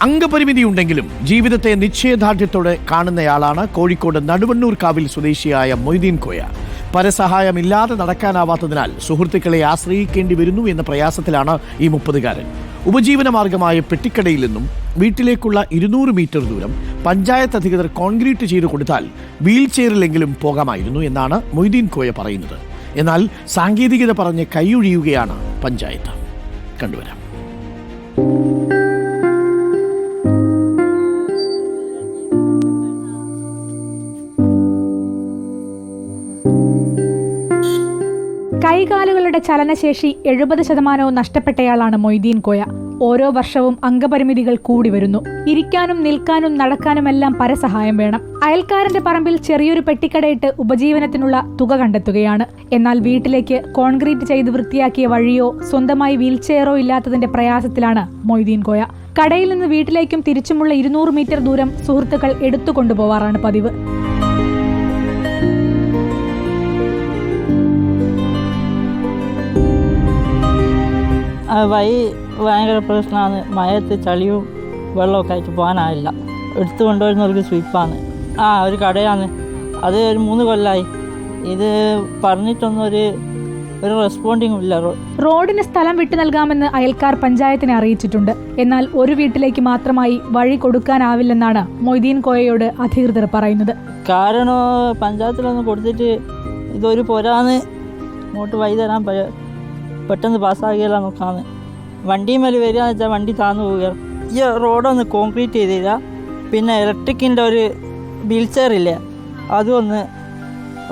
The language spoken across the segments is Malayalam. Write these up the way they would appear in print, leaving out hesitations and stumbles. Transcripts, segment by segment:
അംഗപരിമിതിയുണ്ടെങ്കിലും ജീവിതത്തെ നിശ്ചയദാർഢ്യത്തോടെ കാണുന്നയാളാണ് കോഴിക്കോട് നടുവണ്ണൂർക്കാവിൽ സ്വദേശിയായ മൊയ്തീൻ കോയ. പരസഹായമില്ലാതെ നടക്കാനാവാത്തതിനാൽ സുഹൃത്തുക്കളെ ആശ്രയിക്കേണ്ടി വരുന്നു എന്ന പ്രയാസത്തിലാണ് ഈ 30-കാരൻ. ഉപജീവന മാർഗമായ പെട്ടിക്കടയിൽ നിന്നും വീട്ടിലേക്കുള്ള 200 മീറ്റർ ദൂരം പഞ്ചായത്ത് അധികൃതർ കോൺക്രീറ്റ് ചെയ്തു കൊടുത്താൽ വീൽ ചെയറിലെങ്കിലും പോകാമായിരുന്നു എന്നാണ് മൊയ്തീൻ കോയ പറയുന്നത്. എന്നാൽ സാങ്കേതികത പറഞ്ഞ് കൈയൊഴിയുകയാണ് പഞ്ചായത്ത്. കണ്ടുവരാം. കൈകാലുകളുടെ ചലനശേഷി 70% നഷ്ടപ്പെട്ടയാളാണ് മൊയ്തീൻ കോയ. ഓരോ വർഷവും അംഗപരിമിതികൾ കൂടി വരുന്നു. ഇരിക്കാനും നിൽക്കാനും നടക്കാനുമെല്ലാം പരസഹായം വേണം. അയൽക്കാരന്റെ പറമ്പിൽ ചെറിയൊരു പെട്ടിക്കടയിട്ട് ഉപജീവനത്തിനുള്ള തുക കണ്ടെത്തുകയാണ്. എന്നാൽ വീട്ടിലേക്ക് കോൺക്രീറ്റ് ചെയ്ത് വൃത്തിയാക്കിയ വഴിയോ സ്വന്തമായി വീൽചെയറോ ഇല്ലാത്തതിന്റെ പ്രയാസത്തിലാണ് മൊയ്തീൻ കോയ. കടയിൽ നിന്ന് വീട്ടിലേക്കും തിരിച്ചുമുള്ള 200 മീറ്റർ ദൂരം സുഹൃത്തുക്കൾ എടുത്തുകൊണ്ടുപോവാറാണ് പതിവ്. വഴി ഭയങ്കര പ്രശ്നമാണ്. മഴയത്ത് ചളിയും വെള്ളമൊക്കെ ആയിട്ട് പോകാനാവില്ല. എടുത്തു കൊണ്ടുവരുന്നവർക്ക് സ്വീപ്പാണ്. ഒരു കടയാണ്. അത് ഒരു 3 കൊല്ലമായി. ഇത് പറഞ്ഞിട്ടൊന്നും ഒരു റെസ്പോണ്ടിങ്ങും ഇല്ല. റോഡിന് സ്ഥലം വിട്ടു നൽകാമെന്ന് അയൽക്കാർ പഞ്ചായത്തിനെ അറിയിച്ചിട്ടുണ്ട്. എന്നാൽ ഒരു വീട്ടിലേക്ക് മാത്രമായി വഴി കൊടുക്കാനാവില്ലെന്നാണ് മൊയ്തീൻ കോയയോട് അധികൃതർ പറയുന്നത്. കാരണം പഞ്ചായത്തിലൊന്നും കൊടുത്തിട്ട് ഇതൊരു പോരാന്ന് ഇങ്ങോട്ട് വഴി തരാൻ പെട്ടെന്ന് പാസ്സാകിയല്ല നോക്കാന്ന്. വണ്ടിമേൽ വരികയെന്ന് വെച്ചാൽ വണ്ടി താന്നു പോവുക. ഈ റോഡൊന്ന് കോൺക്രീറ്റ് ചെയ്തില്ല. പിന്നെ ഇലക്ട്രിക്കിൻ്റെ ഒരു വീൽ ചെയർ ഇല്ലേ, അതും ഒന്ന്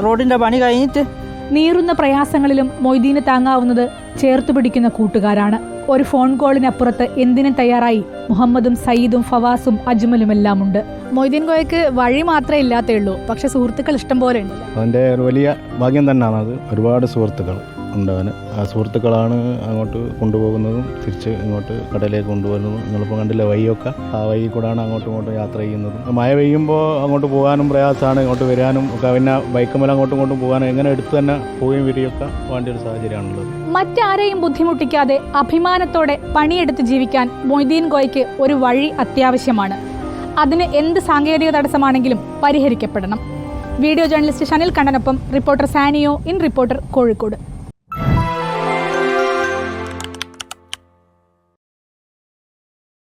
റോഡിൻ്റെ പണി കഴിഞ്ഞിട്ട്. നീറുന്ന പ്രയാസങ്ങളിലും മൊയ്തീന് താങ്ങാവുന്നത് ചേർത്തു പിടിക്കുന്ന കൂട്ടുകാരാണ്. ഒരു ഫോൺ കോളിനപ്പുറത്ത് എന്തിനും തയ്യാറായി മുഹമ്മദും സയ്യിദും ഫവാസും അജ്മലുമെല്ലാം ഉണ്ട്. മൊയ്തീൻ കോയക്ക് വഴി മാത്രമേ ഇല്ലാത്തേ ഉള്ളൂ, പക്ഷെ സുഹൃത്തുക്കൾ ഇഷ്ടം പോലെ ഉണ്ട്. അതിൻ്റെ ഒരു വലിയ ഭാഗ്യം തന്നെയാണ് അത്. ഒരുപാട് സുഹൃത്തുക്കൾ ഉണ്ട് അവന്. ആ സുഹൃത്തുക്കളാണ് അങ്ങോട്ട് കൊണ്ടുപോകുന്നതും തിരിച്ച് ഇങ്ങോട്ട് കടയിലേക്ക് കൊണ്ടുപോകുന്നതും. നിങ്ങളിപ്പോൾ കണ്ടില്ല വഴിയൊക്കെ, ആ വഴി കൂടാണ് അങ്ങോട്ടും ഇങ്ങോട്ടും യാത്ര ചെയ്യുന്നതും. മഴ പെയ്യുമ്പോൾ അങ്ങോട്ട് പോകാനും പ്രയാസമാണ്, ഇങ്ങോട്ട് വരാനും ഒക്കെ. പിന്നെ ബൈക്കുമേൽ അങ്ങോട്ടും ഇങ്ങോട്ടും പോകാനും എങ്ങനെ എടുത്ത് തന്നെ പോവുകയും വരികയൊക്കെ വേണ്ട ഒരു സാഹചര്യമാണുള്ളത്. മറ്റാരെയും ബുദ്ധിമുട്ടിക്കാതെ അഭിമാനത്തോടെ പണിയെടുത്ത് ജീവിക്കാൻ മൊയ്തീൻ കോയയ്ക്ക് ഒരു വഴി അത്യാവശ്യമാണ്. അതിന് എന്ത് സാങ്കേതിക തടസ്സമാണെങ്കിലും പരിഹരിക്കപ്പെടണം. വീഡിയോ ജേർണലിസ്റ്റ് ഷനിൽ കണ്ണനൊപ്പം reporter Sanio in reporter Kozhikode.